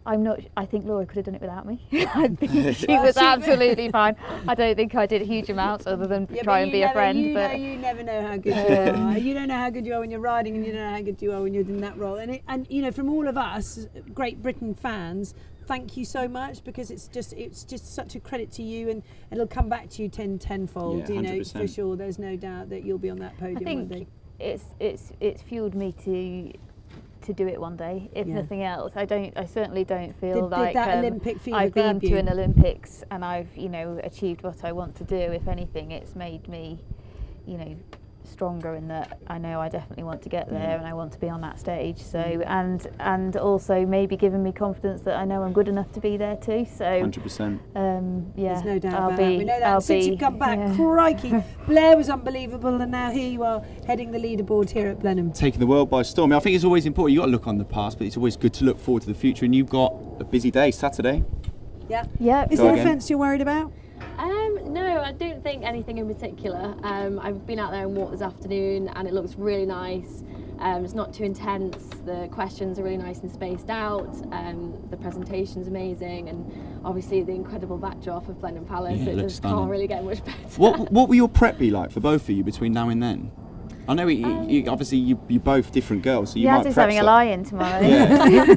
I think Laura could have done it without me. I think she was absolutely fine. I don't think I did huge amounts other than try and be a friend. You never know how good you are. You don't know how good you are when you're riding, and you don't know how good you are when you're in that role. And you know, from all of us Great Britain fans, thank you so much, because it's just such a credit to you, and it'll come back to you tenfold. You know, for sure. There's no doubt that you'll be on that podium one day. It's fueled me to do it one day, if nothing else. I certainly don't feel like that Olympic fever I've been to an Olympics and I've, you know, achieved what I want to do. If anything, it's made me, you know, stronger in that I know I definitely want to get there and I want to be on that stage. So and also maybe giving me confidence that I know I'm good enough to be there too. So 100%. There's no doubt about that. We know that since you've come back. Crikey, Blair was unbelievable, and now here you are heading the leaderboard here at Blenheim, taking the world by storm. I think it's always important. You got to look on the past, but it's always good to look forward to the future. And you've got a busy day Saturday. Is there a fence you're worried about? No, I don't think anything in particular. I've been out there and walked this afternoon, and it looks really nice. It's not too intense. The questions are really nice and spaced out. The presentation's amazing, and obviously the incredible backdrop of Blenheim Palace. It just can't really get much better. What will your prep be like for both of you between now and then? I know obviously you're both different girls, so you might prep. Having a lie-in tomorrow.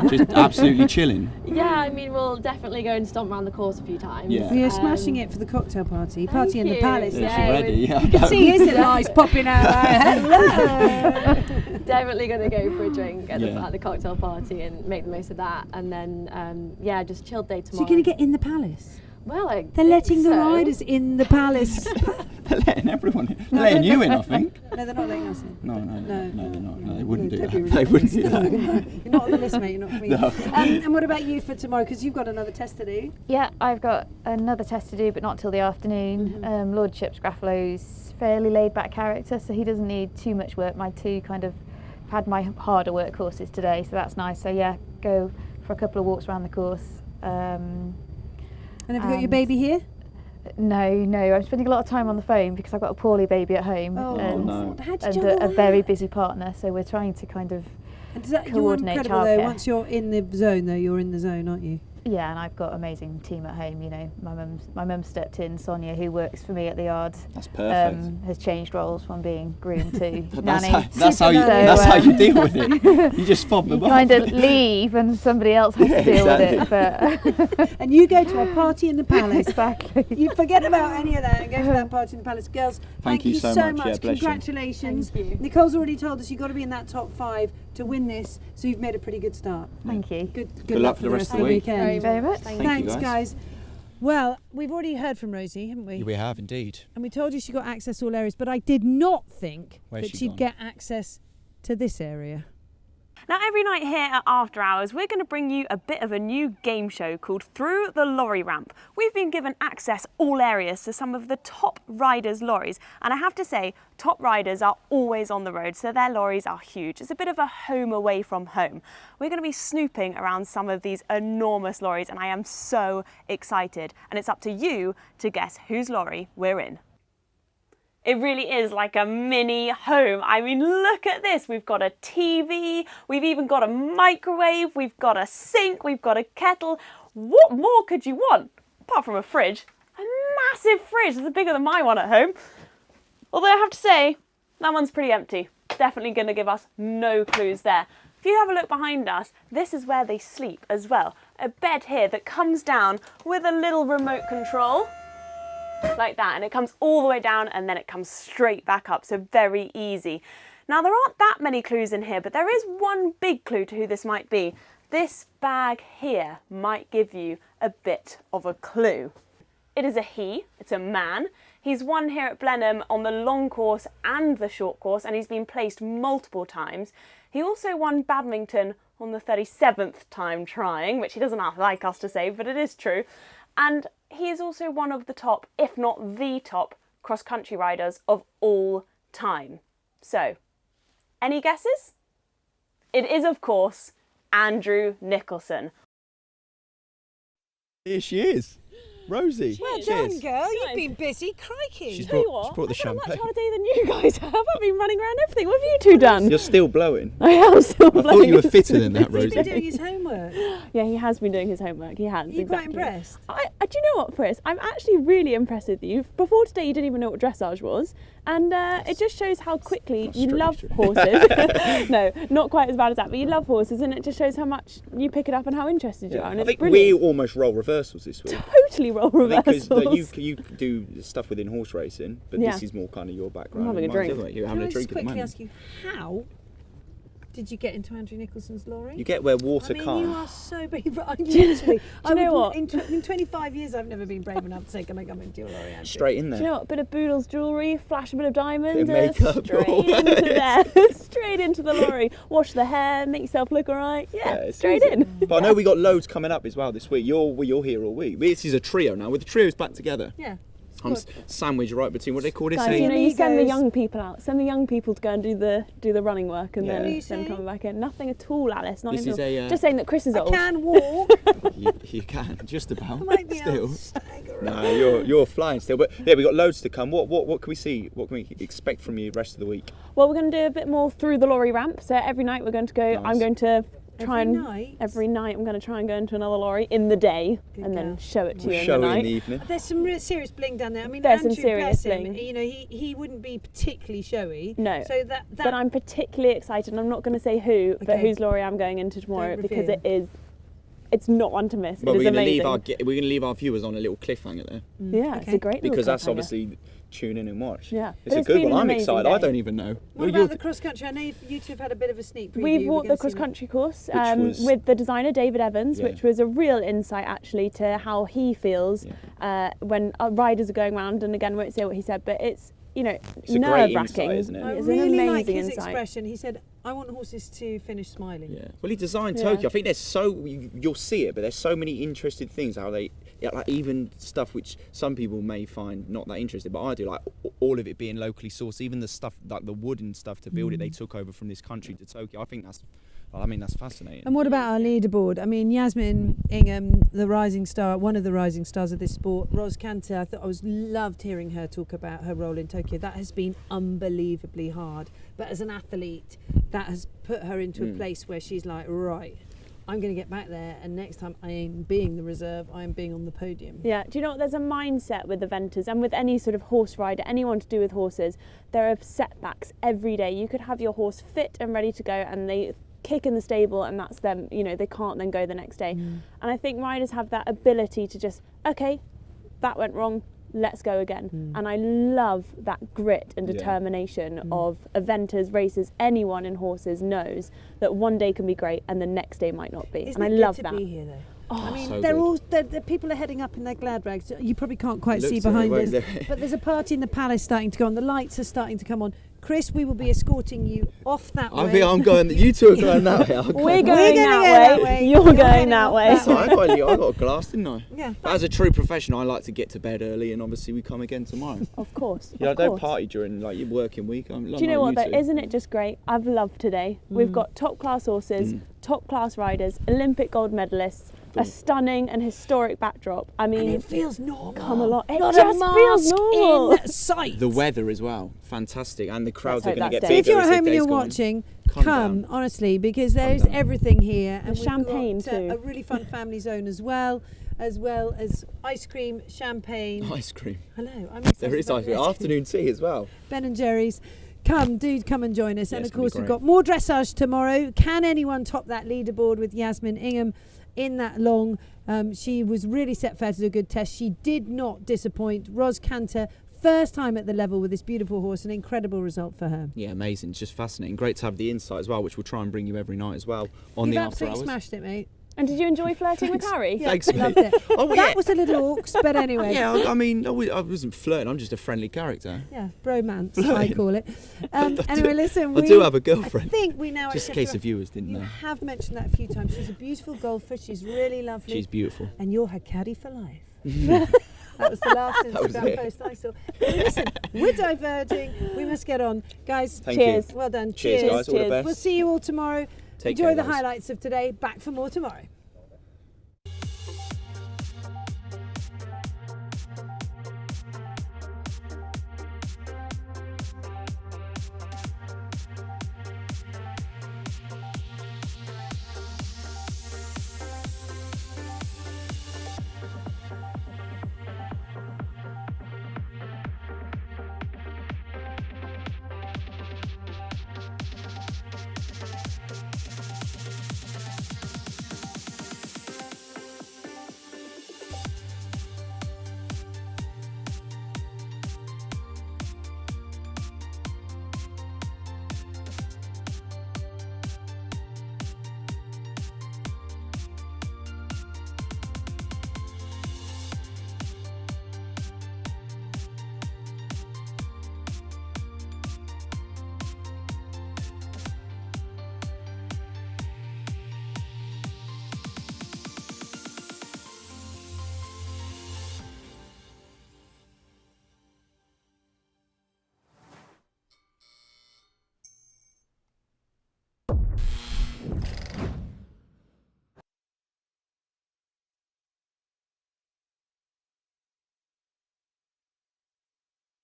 Just absolutely chilling. Yeah, I mean, we'll definitely go and stomp around the course a few times. You're smashing it for the cocktail party in the palace. She's ready. You can see his eyes popping out there. Hello. Definitely going to go for a drink at the cocktail party and make the most of that, and then just chilled day tomorrow. So you're going to get in the palace? Well, they're letting the riders in the palace. They're letting everyone in. They're letting you in, I think. No, they're not letting us in. No, they're not. No, they wouldn't do that. They wouldn't do that. You're not on the list, mate. You're not for me. No. And what about you for tomorrow? Because you've got another test to do. Yeah, I've got another test to do, but not till the afternoon. Lord Shipsgrafflow's fairly laid-back character, so he doesn't need too much work. My two kind of had my harder work courses today, so that's nice. So yeah, go for a couple of walks around the course. And have you got your baby here? No, I'm spending a lot of time on the phone because I've got a poorly baby at home and a very busy partner, so we're trying to kind of coordinate childcare. Though, once you're in the zone, though, you're in the zone, aren't you? Yeah, and I've got an amazing team at home. You know, my mum stepped in, Sonia, who works for me at the yard. That's perfect. Has changed roles from being groom to that's nanny. That's how you deal with it. You just fob them You kind of leave, and somebody else has to deal with it. But and you go to a party in the palace. Exactly. You forget about any of that and go to that party in the palace. Girls, thank you so much. Yeah, Congratulations. Thank you. Nicole's already told us you've got to be in that top 5 to win this, so you've made a pretty good start. Thank you. Good luck for the rest of the week. weekend. Very much. Thanks, guys. Well, we've already heard from Rosie, haven't we? We have indeed. And we told you she got access to all areas, but I did not think that she'd get access to this area. Now, every night here at After Hours, we're going to bring you a bit of a new game show called Through the Lorry Ramp. We've been given access all areas to some of the top riders' lorries, and I have to say, top riders are always on the road, so their lorries are huge. It's a bit of a home away from home. We're going to be snooping around some of these enormous lorries, and I am so excited. And it's up to you to guess whose lorry we're in. It really is like a mini home. I mean, look at this. We've got a TV, we've even got a microwave, we've got a sink, we've got a kettle. What more could you want? Apart from a fridge. A massive fridge. It's bigger than my one at home. Although I have to say, that one's pretty empty. Definitely going to give us no clues there. If you have a look behind us, this is where they sleep as well. A bed here that comes down with a little remote control. Like that, and it comes all the way down and then it comes straight back up, so very easy. Now, there aren't that many clues in here, but there is one big clue to who this might be. This bag here might give you a bit of a clue. It is a he, it's a man. He's won here at Blenheim on the long course and the short course, and he's been placed multiple times. He also won badminton on the 37th time trying, which he doesn't like us to say, but it is true. And he is also one of the top, if not the top, cross-country riders of all time. So, any guesses? It is, of course, Andrew Nicholson. Here she is. Rosie. Well done, girl. You've been busy. Crikey. She's brought the champagne. I've had a much harder day than you guys have. I've been running around everything. What have you two done? You're still blowing. I am still blowing. I thought you were fitter than that, Rosie. He's been doing his homework. Yeah, he has been doing his homework. He has. Are you quite impressed? Do you know what, Chris? I'm actually really impressed with you. Before today, you didn't even know what dressage was. And it just shows how quickly you love horses. No, not quite as bad as that, but you love horses, and it just shows how much you pick it up and how interested you are. And I it's think brilliant. we almost roll reversals this week. Totally roll reversals. Because you do stuff within horse racing, but this is more kind of your background. I'm having a drink. You're having a drink Can I at the just quickly moment. ask you, how did you get into Andrew Nicholson's lorry? You get where water you can't. are so brave. Literally, you know what? In 25 years, I've never been brave enough to say, "Can I come into your lorry?" Andrew? Straight in there. Do you know what? A bit of Boodle's jewellery, flash a bit of diamonds, Bit of makeup. straight into there, straight into the lorry. Wash the hair, make yourself look alright. Yeah, straight in. But I know we got loads coming up as well this week. You're here all week. This is a trio now. With the trios back together. Yeah. I'm sandwiched right between what they call this. Guys, you send the young people out. Send the young people to go and do the running work, and then come back in. Nothing at all, Alice. Not this is just saying that Chris is old. I can walk. you can just about. I might be still. able No, you're flying still. But yeah, we got loads to come. What can we see? What can we expect from you the rest of the week? Well, we're going to do a bit more through the lorry ramp. So every night we're going to go. Nice. I'm going to every night I'm going to try and go into another lorry in the day and then show it to you in the night. In the evening. There's some real serious bling down there. I mean, there's Andrew, some serious bless him, bling. you know, he wouldn't be particularly showy. No. So that But I'm particularly excited. I'm not going to say who, but whose lorry I'm going into tomorrow because it's not one to miss. But it is amazing. We're going to leave our viewers on a little cliffhanger there. Yeah, it's a great because little that's obviously tune in and watch. Yeah, it's a good one. I'm excited. I don't even know. What about the cross country? I know you two have had a bit of a sneak preview. We've walked the cross country course with the designer David Evans, which was a real insight actually to how he feels when riders are going around. And again, I won't say what he said, but it's nerve-wracking. Isn't it? I it's really an amazing like his insight. expression. He said, "I want horses to finish smiling." Yeah. Well, he designed Tokyo. I think there's you'll see it, but there's so many interesting things how they. Yeah, like even stuff which some people may find not that interesting, but I do, like all of it being locally sourced, even the stuff like the wood and stuff to build it, they took over from this country to Tokyo. I think that's fascinating. And what about our leaderboard? I mean, Yasmin Ingham, the rising star, one of the rising stars of this sport, Roz Canter, I loved hearing her talk about her role in Tokyo. That has been unbelievably hard, but as an athlete, that has put her into a place where she's like, right, I'm going to get back there, and next time I ain't being the reserve, I am being on the podium. Yeah, do you know what, there's a mindset with eventers and with any sort of horse rider, anyone to do with horses, there are setbacks every day. You could have your horse fit and ready to go and they kick in the stable and that's them, you know, they can't then go the next day. And I think riders have that ability to just, okay, that went wrong, let's go again. And I love that grit and determination of eventers, racers, anyone in horses knows that one day can be great and the next day might not be. Isn't and I it love good that. to be here, though? Oh, I mean, so they're good. all the people are heading up in their glad rags. You probably can't quite see Looks like behind it, us, won't but there's a party in the palace starting to go on. The lights are starting to come on. Chris, we will be escorting you off that way. I think I'm going. You two are going that way. We're going that way. You're going that way. So I got a glass, didn't I? Yeah. But as a true professional, I like to get to bed early, and obviously we come again tomorrow. Of course. Yeah, I of don't course. party during like your working week. Do Do you know what though? Isn't it just great? I've loved today. We've got top class horses, top class riders, Olympic gold medalists, a stunning and historic backdrop. I mean, And it feels normal. come along. It Not just a mask feels normal. in sight. The weather as well, fantastic, and the crowds are hope going to that's get day. bigger. So if you're as at the home and days you're go on. watching, Calm come, down. honestly, because there is down. everything here. And The champagne we've got, too. a really fun family zone as well as ice cream, champagne. Ice cream. Hello, I'm There is ice cream. Afternoon tea as well. Ben and Jerry's. Come and join us. Yeah, and it's of gonna be course, we've great. got more dressage tomorrow. Can anyone top that leaderboard with Yasmin Ingham in that long? She was really set fair to do a good test. She did not disappoint. Roz Canter, first time at the level with this beautiful horse, an incredible result for her. Yeah, amazing. It's just fascinating. Great to have the insight as well, which we'll try and bring you every night as well on You've the After absolutely Hours. smashed it, mate. And did you enjoy flirting with Harry? Yeah, Thanks, mate. loved it. Oh, That yeah. was a little orcs, but anyway. Yeah, I mean, I wasn't flirting. I'm just a friendly character. Yeah, bromance, I call it. Anyway, listen, I do have a girlfriend. I think we now Just in accept case her- the viewers didn't You know. have mentioned that a few times. She's a beautiful goldfish. She's really lovely. She's beautiful. And you're her caddy for life. That was the last was Instagram it. post I saw. Listen, we're diverging. We must get on. Guys, Thank Cheers. you. well done. Cheers, guys. All the Cheers. best. We'll see you all tomorrow. Take Enjoy care, the guys. highlights of today. Back for more tomorrow.